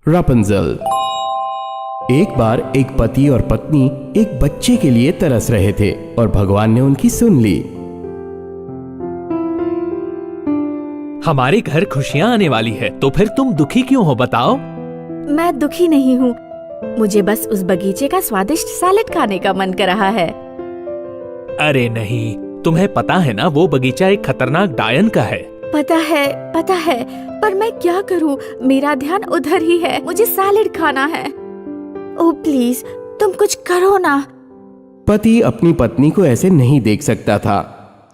रापुंज़ल। एक बार एक पति और पत्नी एक बच्चे के लिए तरस रहे थे और भगवान ने उनकी सुन ली। हमारे घर खुशियां आने वाली है, तो फिर तुम दुखी क्यों हो बताओ? मैं दुखी नहीं हूँ, मुझे बस उस बगीचे का स्वादिष्ट सैलेड खाने का मन कर रहा है। अरे नहीं, तुम्हें पता है ना वो बगीचा एक खतरनाक डायन का है। पता है, पर मैं क्या करूँ, मेरा ध्यान उधर ही है, मुझे सैलेड खाना है। ओह प्लीज, तुम कुछ करो ना। पति अपनी पत्नी को ऐसे नहीं देख सकता था,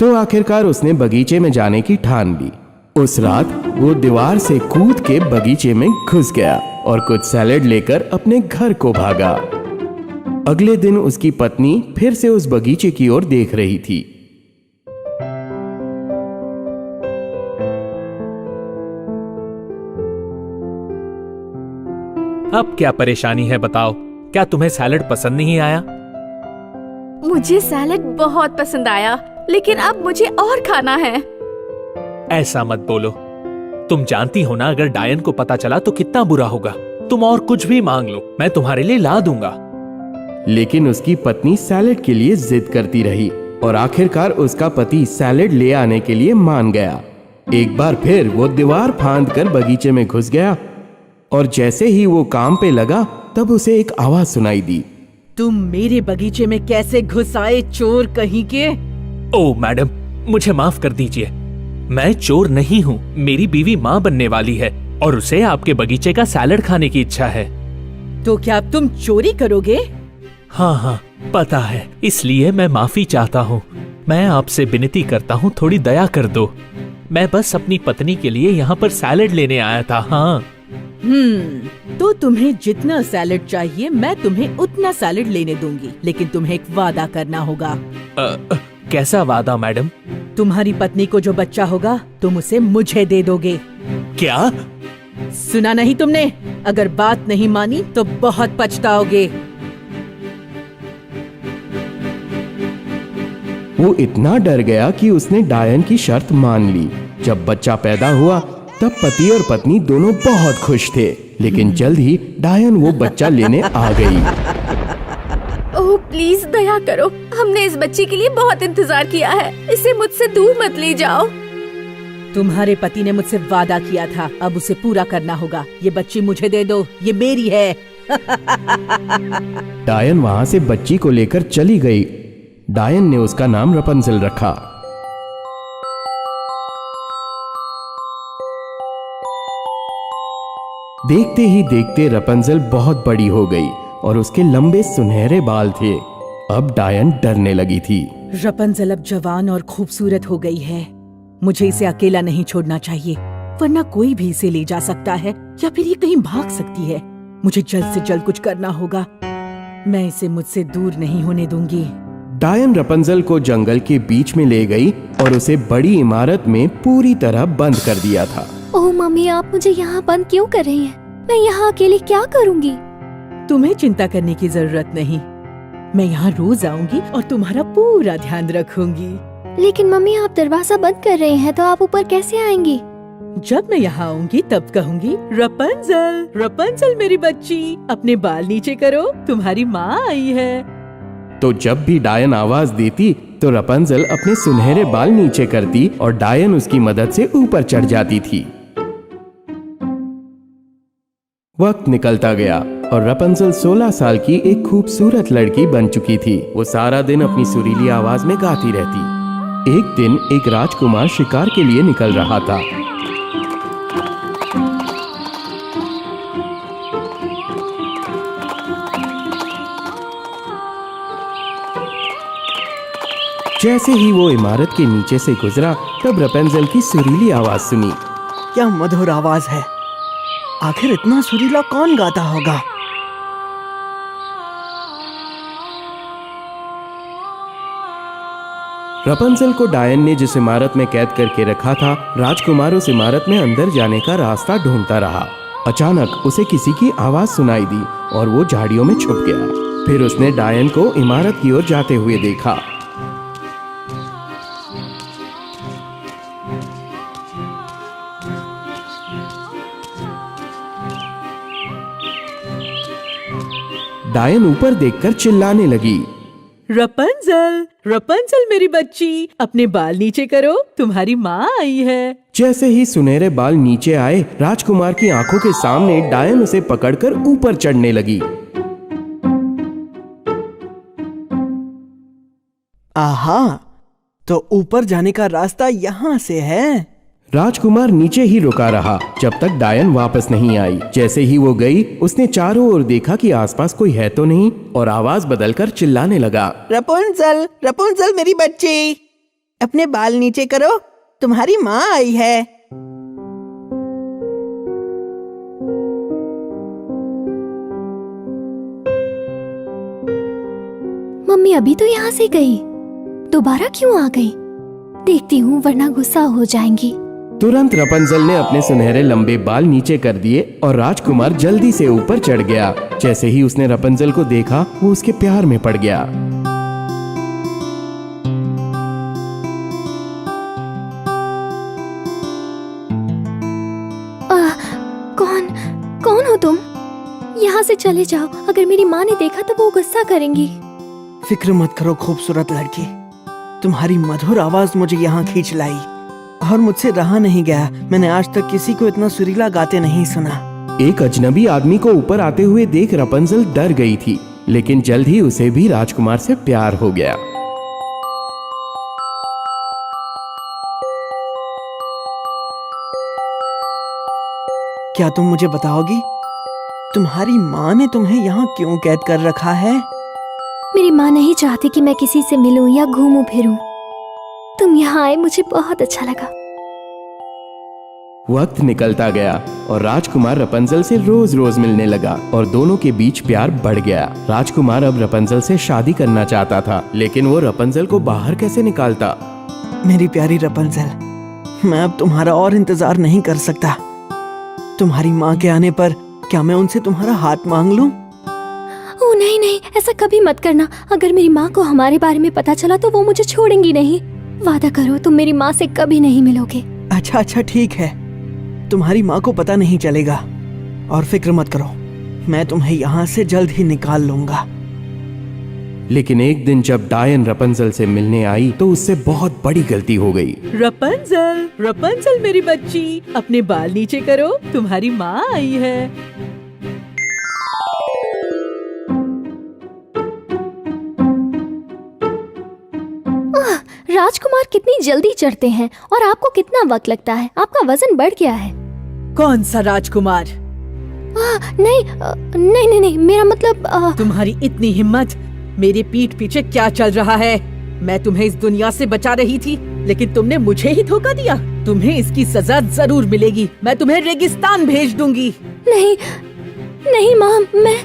तो आखिरकार उसने बगीचे में जाने की ठान ली। उस रात वो दीवार से कूद के बगीचे में घुस गया और कुछ सैलेड लेकर अपने घर को भागा। अगले दिन उसकी पत्नी फिर से उस बगीचे की ओर देख रही थी। अब क्या परेशानी है बताओ? क्या तुम्हें सैलेड पसंद नहीं आया? मुझे सैलेड बहुत पसंद आया, लेकिन अब मुझे और खाना है। ऐसा मत बोलो, तुम जानती हो ना अगर डायन को पता चला तो कितना बुरा होगा। तुम और कुछ भी मांग लो, मैं तुम्हारे लिए ला दूंगा। लेकिन उसकी पत्नी सैलेड के लिए जिद करती रही और आखिरकार उसका पति सैलेड ले आने के लिए मान गया। एक बार फिर वो दीवार फांद कर बगीचे में घुस गया और जैसे ही वो काम पे लगा तब उसे एक आवाज सुनाई दी। तुम मेरे बगीचे में कैसे घुस आए, चोर कहीं के? ओह मैडम, मुझे माफ कर दीजिए, मैं चोर नहीं हूँ। मेरी बीवी माँ बनने वाली है और उसे आपके बगीचे का सैलेड खाने की इच्छा है। तो क्या अब तुम चोरी करोगे? हाँ, पता है, इसलिए मैं माफी चाहता हूँ। मैं आपसे विनती करता हूँ, थोड़ी दया कर दो। मैं बस अपनी पत्नी के लिए यहाँ पर सैलेड लेने आया था। हाँ। तो तुम्हें जितना सैलेड चाहिए मैं तुम्हें उतना सैलेड लेने दूंगी, लेकिन तुम्हें एक वादा करना होगा। कैसा वादा मैडम? तुम्हारी पत्नी को जो बच्चा होगा तुम उसे मुझे दे दोगे। क्या? सुना नहीं तुमने? अगर बात नहीं मानी तो बहुत पछताओगे। वो इतना डर गया कि उसने डायन की शर्त मान ली। जब बच्चा पैदा हुआ तब पति और पत्नी दोनों बहुत खुश थे, लेकिन जल्द ही डायन वो बच्चा लेने आ गई। ओह प्लीज दया करो, हमने इस बच्चे के लिए बहुत इंतजार किया है, इसे मुझसे दूर मत ले जाओ। तुम्हारे पति ने मुझसे वादा किया था, अब उसे पूरा करना होगा। ये बच्ची मुझे दे दो, ये मेरी है। डायन वहां से बच्ची को लेकर चली गई। डायन ने उसका नाम रापुंज़ल रखा। देखते ही देखते रापुंज़ल बहुत बड़ी हो गई और उसके लंबे सुनहरे बाल थे। अब डायन डरने लगी थी। रापुंज़ल अब जवान और खूबसूरत हो गई है, मुझे इसे अकेला नहीं छोड़ना चाहिए, वरना कोई भी इसे ले जा सकता है या फिर ये कहीं भाग सकती है। मुझे जल्द से जल्द कुछ करना होगा, मैं इसे मुझसे दूर नहीं होने दूंगी। डायन रापुंज़ल को जंगल के बीच में ले गई और उसे बड़ी इमारत में पूरी तरह बंद कर दिया था। ओह मम्मी, आप मुझे यहाँ बंद क्यों कर रही हैं? मैं यहाँ अकेले क्या करूँगी? तुम्हें चिंता करने की जरूरत नहीं, मैं यहाँ रोज आऊंगी और तुम्हारा पूरा ध्यान रखूंगी। लेकिन मम्मी, आप दरवाजा बंद कर रहे हैं तो आप ऊपर कैसे आएंगी? जब मैं यहाँ आऊंगी तब कहूंगी, रापुंज़ल, रापुंज़ल मेरी बच्ची, अपने बाल नीचे करो, तुम्हारी माँ आई है। तो जब भी डायन आवाज देती तो रापुंज़ल अपने सुनहरे बाल नीचे करती और डायन उसकी मदद से ऊपर चढ़ जाती थी। वक्त निकलता गया और रापुंज़ल 16 साल की एक खूबसूरत लड़की बन चुकी थी। वो सारा दिन अपनी सुरीली आवाज में गाती रहती। एक दिन एक राजकुमार शिकार के लिए निकल रहा था। जैसे ही वो इमारत के नीचे से गुजरा तब रापुंज़ल की सुरीली आवाज सुनी। क्या मधुर आवाज है, आखिर इतना सुरीला कौन गाता होगा? रापुंज़ल को डायन ने जिस इमारत में कैद करके रखा था, राजकुमार उस इमारत में अंदर जाने का रास्ता ढूंढता रहा। अचानक उसे किसी की आवाज सुनाई दी और वो झाड़ियों में छुप गया। फिर उसने डायन को इमारत की ओर जाते हुए देखा। डायन ऊपर देखकर चिल्लाने लगी। रपंजल, रपंजल मेरी बच्ची, अपने बाल नीचे करो, तुम्हारी माँ आई है। जैसे ही सुनहरे बाल नीचे आए, राजकुमार की आंखों के सामने डायन उसे पकड़कर ऊपर चढ़ने लगी। आहा, तो ऊपर जाने का रास्ता यहाँ से है। राजकुमार नीचे ही रुका रहा जब तक डायन वापस नहीं आई। जैसे ही वो गई, उसने चारों ओर देखा कि आसपास कोई है तो नहीं, और आवाज बदलकर चिल्लाने लगा। रपुंजल, रपुंजल मेरी बच्ची, अपने बाल नीचे करो, तुम्हारी माँ आई है। मम्मी अभी तो यहाँ से गई, दोबारा क्यों आ गई? देखती हूँ वरना गुस्सा हो जाएंगी। तुरंत रपंजल ने अपने सुनहरे लंबे बाल नीचे कर दिए और राजकुमार जल्दी से ऊपर चढ़ गया। जैसे ही उसने रपंजल को देखा, वो उसके प्यार में पड़ गया। कौन हो तुम? यहाँ से चले जाओ, अगर मेरी माँ ने देखा तो वो गुस्सा करेंगी। फिक्र मत करो खूबसूरत लड़की, तुम्हारी मधुर आवाज मुझे यहाँ खींच लाई और मुझसे रहा नहीं गया। मैंने आज तक किसी को इतना सुरीला गाते नहीं सुना। एक अजनबी आदमी को ऊपर आते हुए देख रपंजल डर गई थी, लेकिन जल्द ही उसे भी राजकुमार से प्यार हो गया। क्या तुम मुझे बताओगी, तुम्हारी माँ ने तुम्हें यहाँ क्यों कैद कर रखा है? मेरी माँ नहीं चाहती कि मैं किसी से मिलूं या घूमूं फिरूं। तुम यहाँ आए, मुझे बहुत अच्छा लगा। वक्त निकलता गया और राजकुमार रपंजल से रोज रोज मिलने लगा और दोनों के बीच प्यार बढ़ गया। राजकुमार अब रपंजल से शादी करना चाहता था, लेकिन वो रपंजल को बाहर कैसे निकालता? मेरी प्यारी रपंजल, मैं अब तुम्हारा और इंतजार नहीं कर सकता। तुम्हारी माँ के आने पर क्या मैं उनसे तुम्हारा हाथ मांग लूं? ओह नहीं नहीं, ऐसा कभी मत करना। अगर मेरी माँ को हमारे बारे में पता चला तो वो मुझे छोड़ेंगी नहीं। वादा करो तुम मेरी माँ से कभी नहीं मिलोगे। अच्छा अच्छा ठीक है, तुम्हारी माँ को पता नहीं चलेगा और फिक्र मत करो, मैं तुम्हें यहाँ से जल्द ही निकाल लूंगा। लेकिन एक दिन जब डायन रपंजल से मिलने आई तो उससे बहुत बड़ी गलती हो गई। रपंजल, रपंजल मेरी बच्ची, अपने बाल नीचे करो, तुम्हारी माँ आई है। राजकुमार कितनी जल्दी चढ़ते हैं और आपको कितना वक्त लगता है? आपका वजन बढ़ गया है। कौन सा राजकुमार? नहीं, नहीं नहीं नहीं, मेरा मतलब तुम्हारी इतनी हिम्मत! मेरी पीठ पीछे क्या चल रहा है? मैं तुम्हें इस दुनिया से बचा रही थी, लेकिन तुमने मुझे ही धोखा दिया। तुम्हें इसकी सजा जरूर मिलेगी। मैं तुम्हें रेगिस्तान भेज दूंगी। नहीं नहीं माँ, मैं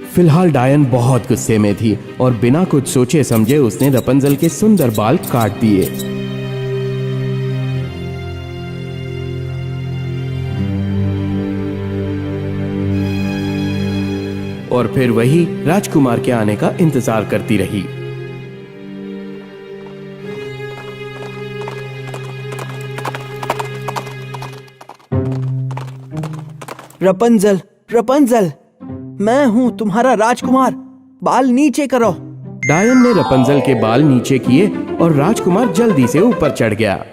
फिलहाल डायन बहुत गुस्से में थी और बिना कुछ सोचे समझे उसने रपंजल के सुंदर बाल काट दिए। और फिर वही राजकुमार के आने का इंतजार करती रही। रपंजल, रपंजल, मैं हूँ तुम्हारा राजकुमार, बाल नीचे करो। डायन ने रपंजल के बाल नीचे किए और राजकुमार जल्दी से ऊपर चढ़ गया।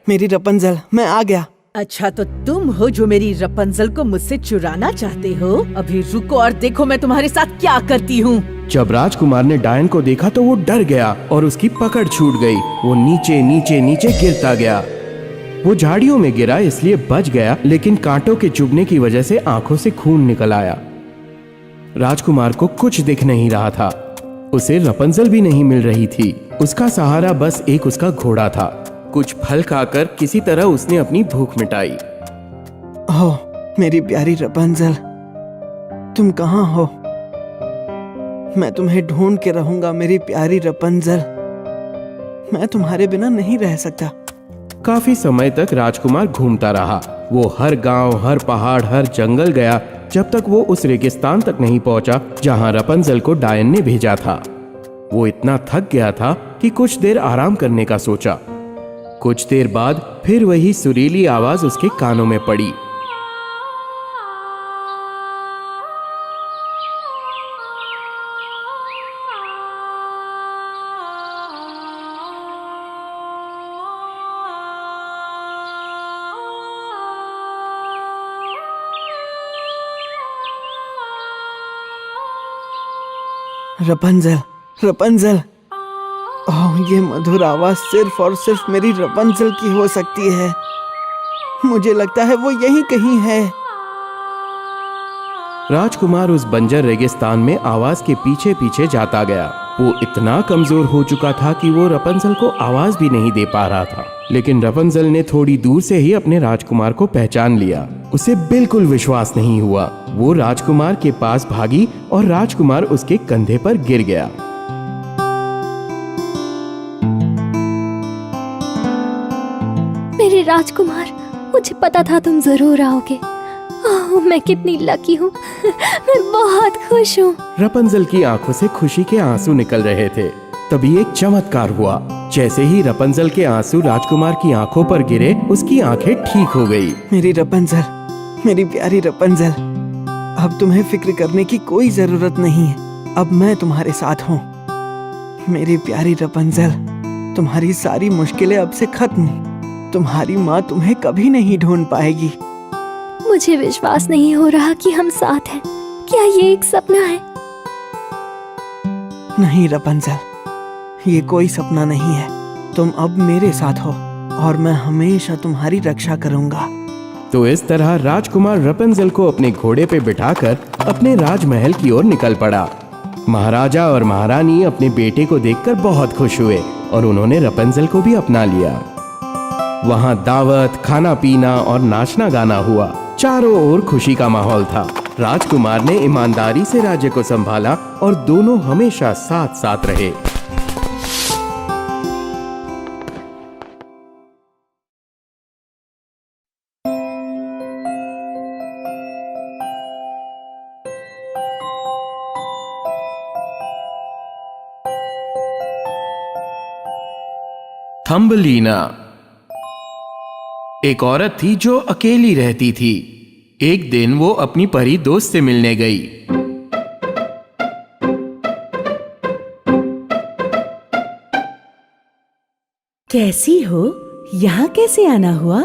मेरी रपंजल, मैं आ गया। अच्छा तो तुम हो जो मेरी रपंजल को मुझसे चुराना चाहते हो? अभी रुको और देखो मैं तुम्हारे साथ क्या करती हूँ। जब राजकुमार ने डायन को देखा तो वो डर गया और उसकी पकड़ छूट गई। वो नीचे नीचे नीचे गिरता गया। वो झाड़ियों में गिरा इसलिए बच गया, लेकिन कांटों के चुभने की वजह से आंखों से खून निकल आया। राजकुमार को कुछ दिख नहीं रहा था। उसे रपंजल भी नहीं मिल रही थी। उसका सहारा बस एक उसका घोड़ा था। कुछ फल खाकर किसी तरह उसने अपनी भूख मिटाई। ओह मेरी प्यारी रपंजल, तुम कहाँ हो? मैं तुम्हें ढूंढ के रहूंगा मेरी प्यारी रपंजल। मैं तुम्हारे बिना नहीं रह सकता। काफी समय तक राजकुमार घूमता रहा। वो हर गांव, हर पहाड़, हर जंगल गया, जब तक वो उस रेगिस्तान तक नहीं पहुंचा जहां रपंजल को डायन ने भेजा था। वो इतना थक गया था कि कुछ देर आराम करने का सोचा। कुछ देर बाद फिर वही सुरीली आवाज उसके कानों में पड़ी। रपंजल, रपंजल। ओह, ये मधुर आवाज सिर्फ और सिर्फ मेरी रपंजल की हो सकती है। मुझे लगता है वो यहीं कहीं है। राजकुमार उस बंजर रेगिस्तान में आवाज के पीछे पीछे जाता गया। वो इतना कमजोर हो चुका था कि वो रपंजल को आवाज भी नहीं दे पा रहा था। लेकिन रपंजल ने थोड़ी दूर से ही अपने राजकुमार को पहचान लिया। उसे बिल्कुल विश्वास नहीं हुआ। वो राजकुमार के पास भागी और राजकुमार उसके कंधे पर गिर गया। मेरे राजकुमार, मुझे पता था तुम जरूर आओगे। ओह, मैं कितनी लकी हूँ। मैं बहुत खुश हूँ। रपंजल की आंखों से खुशी के आंसू निकल रहे थे। तभी एक चमत्कार हुआ। जैसे ही रपंजल के आंसू राजकुमार की आंखों पर गिरे, उसकी आंखें ठीक हो गई। मेरी रपंजल, मेरी प्यारी रपंजल, अब तुम्हें फिक्र करने की कोई जरूरत नहीं है। अब मैं तुम्हारे साथ हूँ। मेरी प्यारी रपंजल, तुम्हारी सारी मुश्किलें अब से खत्म। तुम्हारी माँ तुम्हें कभी नहीं ढूंढ पाएगी। मुझे विश्वास नहीं हो रहा कि हम साथ हैं। क्या ये एक सपना है? नहीं रपंजल, ये कोई सपना नहीं है। तुम अब मेरे साथ हो और मैं हमेशा तुम्हारी रक्षा करूंगा। तो इस तरह राजकुमार रपंजल को अपने घोड़े पे बिठाकर अपने राजमहल की ओर निकल पड़ा। महाराजा और महारानी अपने बेटे को देखकर बहुत खुश हुए और उन्होंने रपंजल को भी अपना लिया। वहां दावत, खाना पीना और नाचना गाना हुआ। चारों ओर खुशी का माहौल था। राजकुमार ने ईमानदारी से राज्य को संभाला और दोनों हमेशा साथ साथ रहे। थम्बलीना एक औरत थी जो अकेली रहती थी। एक दिन वो अपनी परी दोस्त से मिलने गई। कैसी हो? यहाँ कैसे आना हुआ?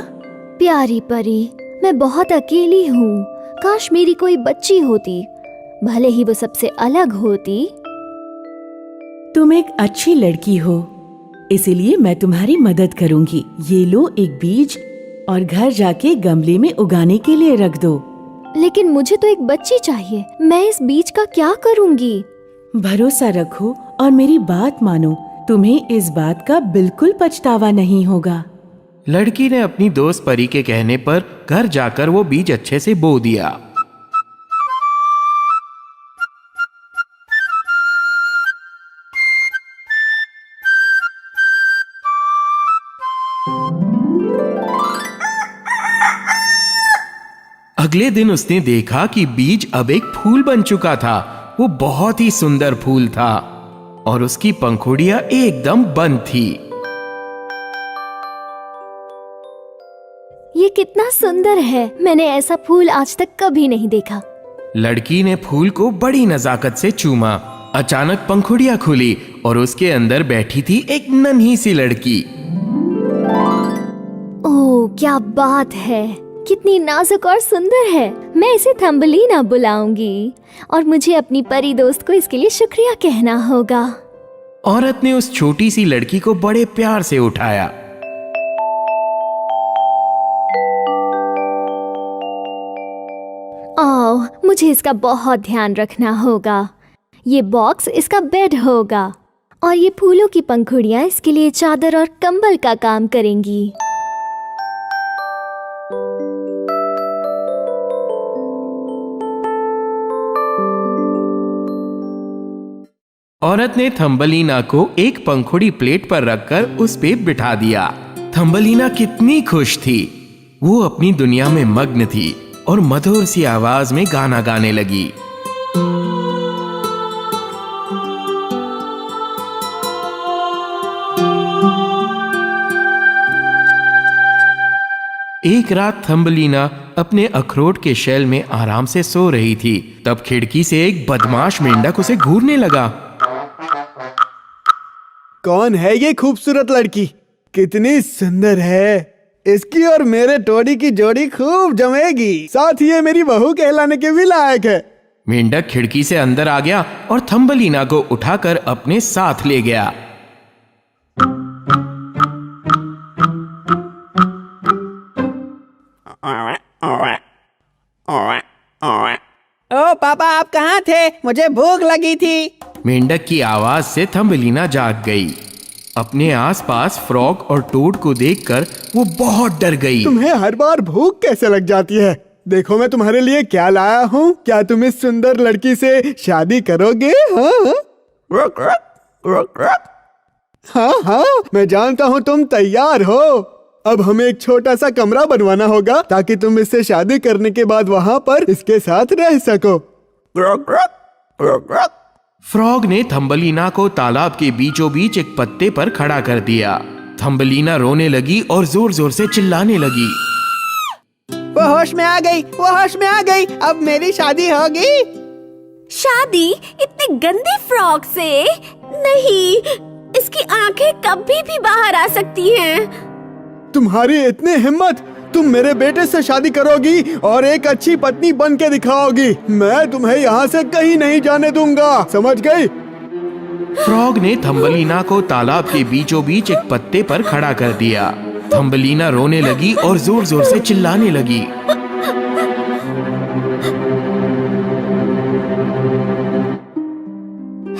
प्यारी परी, मैं बहुत अकेली हूँ। काश मेरी कोई बच्ची होती, भले ही वो सबसे अलग होती। तुम एक अच्छी लड़की हो, इसीलिए मैं तुम्हारी मदद करूंगी। ये लो एक बीज और घर जाके गमले में उगाने के लिए रख दो। लेकिन मुझे तो एक बच्ची चाहिए। मैं इस बीज का क्या करूंगी? भरोसा रखो और मेरी बात मानो। तुम्हें इस बात का बिल्कुल पछतावा नहीं होगा। लड़की ने अपनी दोस्त परी के कहने पर घर जाकर वो बीज अच्छे से बो दिया। अगले दिन उसने देखा कि बीज अब एक फूल बन चुका था। वो बहुत ही सुंदर फूल था और उसकी पंखुड़ियां एकदम बंद थी। ये कितना सुंदर है। मैंने ऐसा फूल आज तक कभी नहीं देखा। लड़की ने फूल को बड़ी नजाकत से चूमा। अचानक पंखुड़ियां खुली और उसके अंदर बैठी थी एक नन्ही सी लड़की। ओह, क्या बात है! कितनी नाजुक और सुंदर है। मैं इसे थम्बलीना बुलाऊंगी और मुझे अपनी परी दोस्त को इसके लिए शुक्रिया कहना होगा। औरत ने उस छोटी सी लड़की को बड़े प्यार से उठाया। ओह, मुझे इसका बहुत ध्यान रखना होगा। ये बॉक्स इसका बेड होगा और ये फूलों की पंखुड़ियां इसके लिए चादर और कंबल का काम करेंगी। औरत ने थम्बलीना को एक पंखुड़ी प्लेट पर रखकर उस पे बिठा दिया। थम्बलीना कितनी खुश थी। वो अपनी दुनिया में मग्न थी और मधुर सी आवाज में गाना गाने लगी। एक रात थम्बलीना अपने अखरोट के शेल में आराम से सो रही थी। तब खिड़की से एक बदमाश मेंढक उसे घूरने लगा। कौन है ये खूबसूरत लड़की? कितनी सुंदर है। इसकी और मेरे टोडी की जोड़ी खूब जमेगी। साथ ही ये मेरी बहू कहलाने के भी लायक है। मेंढक खिड़की से अंदर आ गया और थम्बलीना को उठाकर अपने साथ ले गया। ओ पापा, आप कहाँ थे? मुझे भूख लगी थी। मेंढक की आवाज से थम्बलीना जाग गई। अपने आसपास फ्रॉग और टोड को देखकर वो बहुत डर गई। तुम्हें हर बार भूख कैसे लग जाती है? देखो मैं तुम्हारे लिए क्या लाया हूँ। क्या तुम इस सुंदर लड़की से शादी करोगे? हाँ हाँ, मैं जानता हूँ तुम तैयार हो। अब हमें एक छोटा सा कमरा बनवाना होगा ताकि तुम इससे शादी करने के बाद वहाँ पर इसके साथ रह सको। फ्रॉग ने थम्बलीना को तालाब के बीचों बीच एक पत्ते पर खड़ा कर दिया। थम्बलीना रोने लगी और जोर जोर से चिल्लाने लगी। वो होश में आ गई, वो होश में आ गई। अब मेरी शादी होगी। शादी इतने गंदे फ्रॉग से? नहीं, इसकी आंखें कभी भी बाहर आ सकती हैं। तुम्हारी इतनी हिम्मत! तुम मेरे बेटे से शादी करोगी और एक अच्छी पत्नी बन के दिखाओगी। मैं तुम्हें यहाँ से कहीं नहीं जाने दूंगा, समझ गई? फ्रॉग ने थम्बलीना को तालाब के बीचों बीच एक पत्ते पर खड़ा कर दिया। थम्बलीना रोने लगी और जोर जोर से चिल्लाने लगी।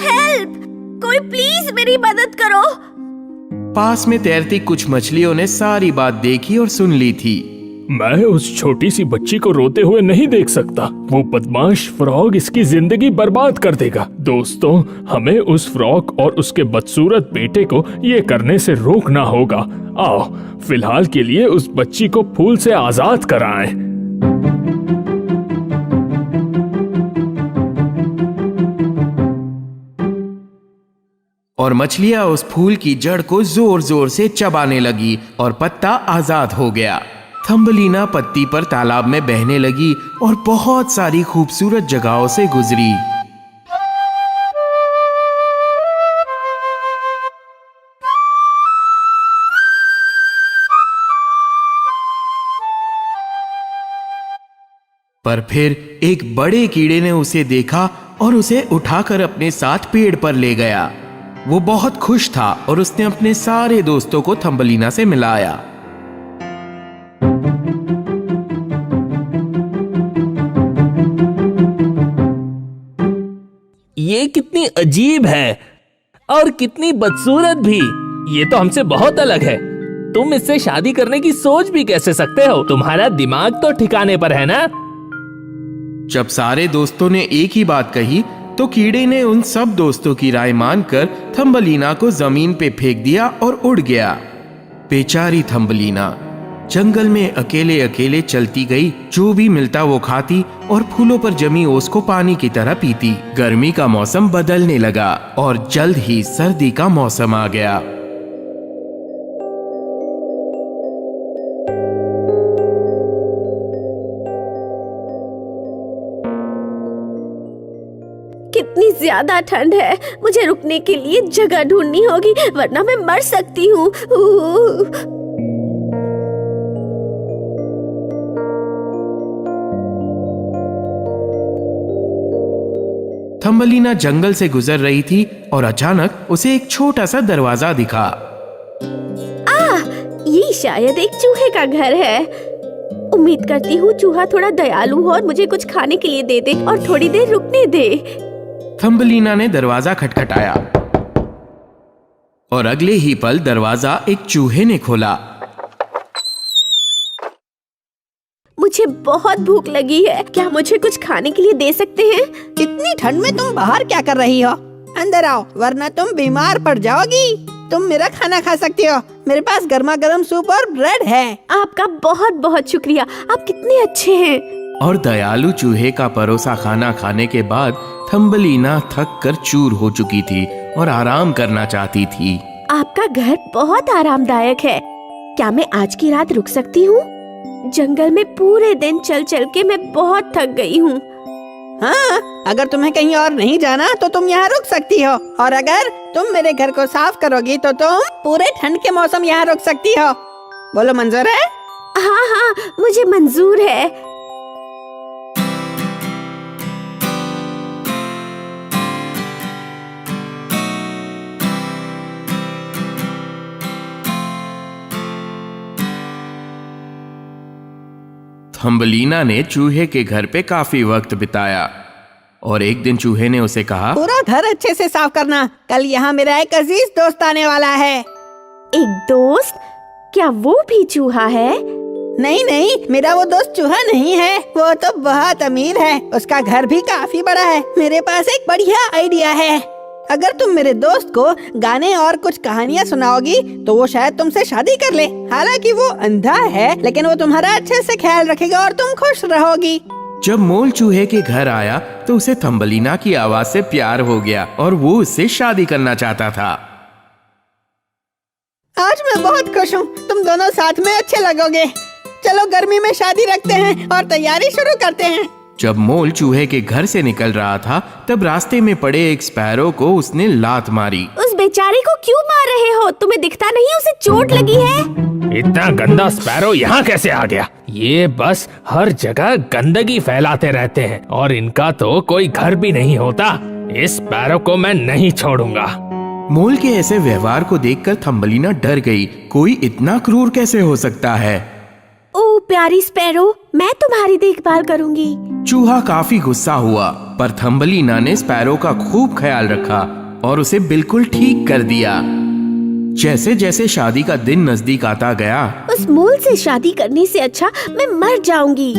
हेल्प! कोई प्लीज मेरी मदद करो। पास में तैरती कुछ मछलियों ने सारी बात देखी और सुन ली थी। मैं उस छोटी सी बच्ची को रोते हुए नहीं देख सकता। वो बदमाश फ्रॉग इसकी जिंदगी बर्बाद कर देगा। दोस्तों, हमें उस फ्रॉग और उसके बदसूरत बेटे को ये करने से रोकना होगा। आओ, फिलहाल के लिए उस बच्ची को फूल से आजाद कराएं। और मछलियां उस फूल की जड़ को जोर जोर से चबाने लगी और पत्ता आजाद हो गया। थम्बलीना पत्ती पर तालाब में बहने लगी और बहुत सारी खूबसूरत जगहों से गुजरी। पर फिर एक बड़े कीड़े ने उसे देखा और उसे उठाकर अपने साथ पेड़ पर ले गया। वो बहुत खुश था और उसने अपने सारे दोस्तों को थम्बलीना से मिलाया। ये कितनी अजीब है और कितनी बदसूरत भी। ये तो हमसे बहुत अलग है। तुम इससे शादी करने की सोच भी कैसे सकते हो? तुम्हारा दिमाग तो ठिकाने पर है ना? जब सारे दोस्तों ने एक ही बात कही तो कीड़े ने उन सब दोस्तों की राय मानकर थम्बलीना को जमीन पे फेंक दिया और उड़ गया। बेचारी थम्बलीना जंगल में अकेले अकेले चलती गई। जो भी मिलता वो खाती और फूलों पर जमी ओस को पानी की तरह पीती। गर्मी का मौसम बदलने लगा और जल्द ही सर्दी का मौसम आ गया। कितनी ज्यादा ठंड है। मुझे रुकने के लिए जगह ढूंढनी होगी वरना मैं मर सकती हूँ। थम्बलीना जंगल से गुजर रही थी और अचानक उसे एक छोटा सा दरवाजा दिखा। ये शायद एक चूहे का घर है। उम्मीद करती हूँ चूहा थोड़ा दयालु हो और मुझे कुछ खाने के लिए दे दे और थोड़ी देर रुकने दे। थम्बलीना ने दरवाजा खटखटाया और अगले ही पल दरवाजा एक चूहे ने खोला। मुझे बहुत भूख लगी है, क्या मुझे कुछ खाने के लिए दे सकते हैं? इतनी ठंड में तुम बाहर क्या कर रही हो? अंदर आओ वरना तुम बीमार पड़ जाओगी। तुम मेरा खाना खा सकती हो। मेरे पास गर्मा गर्म सूप और ब्रेड है। आपका बहुत बहुत शुक्रिया, आप कितने अच्छे हैं। और दयालु चूहे का परोसा खाना खाने के बाद थम्बलीना थक कर चूर हो चुकी थी और आराम करना चाहती थी। आपका घर बहुत आरामदायक है। क्या मैं आज की रात रुक सकती हूँ? जंगल में पूरे दिन चल चल के मैं बहुत थक गई हूँ। हाँ, अगर तुम्हें कहीं और नहीं जाना तो तुम यहाँ रुक सकती हो। और अगर तुम मेरे घर को साफ करोगी तो तुम पूरे ठंड के मौसम यहाँ रुक सकती हो। बोलो, मंजूर है? हाँ हाँ, मुझे मंजूर है। थम्बलीना ने चूहे के घर पे काफी वक्त बिताया और एक दिन चूहे ने उसे कहा, पूरा घर अच्छे से साफ करना, कल यहाँ मेरा एक अजीज दोस्त आने वाला है। एक दोस्त? क्या वो भी चूहा है? नहीं नहीं, मेरा वो दोस्त चूहा नहीं है, वो तो बहुत अमीर है, उसका घर भी काफी बड़ा है। मेरे पास एक बढ़िया आइडिया है। अगर तुम मेरे दोस्त को गाने और कुछ कहानियाँ सुनाओगी तो वो शायद तुमसे शादी कर ले। हालांकि वो अंधा है, लेकिन वो तुम्हारा अच्छे से ख्याल रखेगा और तुम खुश रहोगी। जब मोल चूहे के घर आया तो उसे थम्बलीना की आवाज से प्यार हो गया और वो उससे शादी करना चाहता था। आज मैं बहुत खुश हूँ, तुम दोनों साथ में अच्छे लगोगे। चलो गर्मी में शादी रखते हैं और तैयारी शुरू करते हैं। जब मोल चूहे के घर से निकल रहा था तब रास्ते में पड़े एक स्पैरो को उसने लात मारी। उस बेचारे को क्यों मार रहे हो? तुम्हें दिखता नहीं उसे चोट लगी है? इतना गंदा स्पैरो यहाँ कैसे आ गया? ये बस हर जगह गंदगी फैलाते रहते हैं और इनका तो कोई घर भी नहीं होता। इस स्पैरो को मैं नहीं छोड़ूंगा। मोल के ऐसे व्यवहार को देखकर थम्बलीना डर गई। कोई इतना क्रूर कैसे हो सकता है? ओ प्यारी स्पैरो, मैं तुम्हारी देखभाल करूंगी। चूहा काफी गुस्सा हुआ, पर थम्बलीना ने स्पैरो का खूब ख्याल रखा और उसे बिल्कुल ठीक कर दिया। जैसे जैसे शादी का दिन नजदीक आता गया, उस मोल से शादी करने से अच्छा मैं मर जाऊंगी।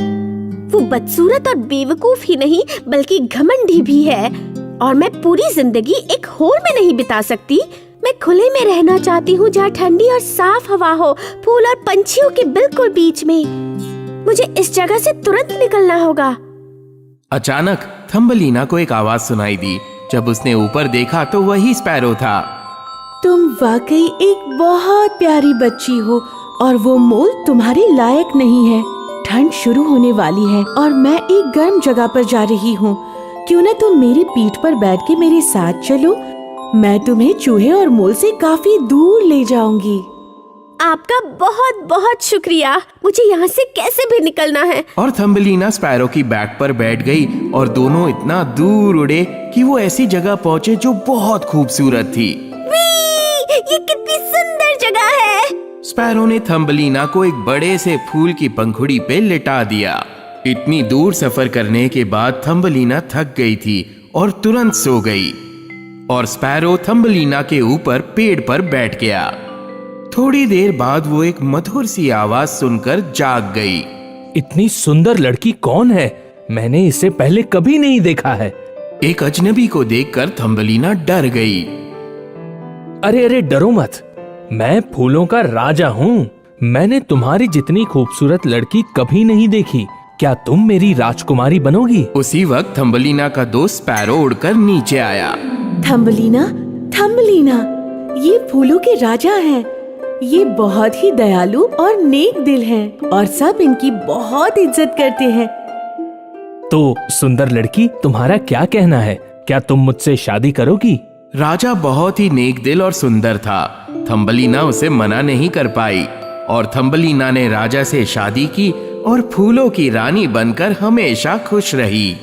वो बदसूरत और बेवकूफ ही नहीं बल्कि घमंडी भी है और मैं पूरी जिंदगी एक होल में नहीं बिता सकती। मैं खुले में रहना चाहती हूँ जहाँ ठंडी और साफ हवा हो, फूल और पंछियों के बिल्कुल बीच में। मुझे इस जगह से तुरंत निकलना होगा। अचानक थम्बलीना को एक आवाज सुनाई दी। जब उसने ऊपर देखा तो वही स्पैरो था। तुम वाकई एक बहुत प्यारी बच्ची हो और वो मोल तुम्हारे लायक नहीं है। ठंड शुरू होने वाली है और मैं एक गर्म जगह पर जा रही हूँ। क्यों न तुम मेरी पीठ पर बैठ के मेरे साथ चलो? मैं तुम्हें चूहे और मोल से काफी दूर ले जाऊंगी। आपका बहुत बहुत शुक्रिया। मुझे यहाँ से कैसे भी निकलना है। और थम्बलीना स्पैरो की बैक पर बैठ गई और दोनों इतना दूर उड़े कि वो ऐसी जगह पहुँचे जो बहुत खूबसूरत थी। ये कितनी सुंदर जगह है। स्पैरो ने थम्बलीना को एक बड़े से फूल की पंखुड़ी पे लिटा दिया। इतनी दूर सफर करने के बाद थम्बलीना थक गई थी और तुरंत सो गई और स्पैरो थम्बलीना के ऊपर पेड़ पर बैठ गया। थोड़ी देर बाद वो एक मधुर सी आवाज सुनकर जाग गई। इतनी सुंदर लड़की कौन है? मैंने इसे पहले कभी नहीं देखा है। एक अजनबी को देखकर थम्बलीना डर गई। अरे अरे डरो मत, मैं फूलों का राजा हूँ। मैंने तुम्हारी जितनी खूबसूरत लड़की कभी नहीं देखी। क्या तुम मेरी राजकुमारी बनोगी? उसी वक्त थम्बलीना का दोस्त स्पैरो उड़कर नीचे आया। थम्बलीना, थम्बलीना, ये फूलों के राजा हैं। ये बहुत ही दयालु और नेक दिल हैं और सब इनकी बहुत इज्जत करते हैं। तो सुंदर लड़की, तुम्हारा क्या कहना है? क्या तुम मुझसे शादी करोगी? राजा बहुत ही नेक दिल और सुंदर था। थम्बलीना उसे मना नहीं कर पाई और थम्बलीना ने राजा से शादी की और फूलों की रानी बनकर हमेशा खुश रही।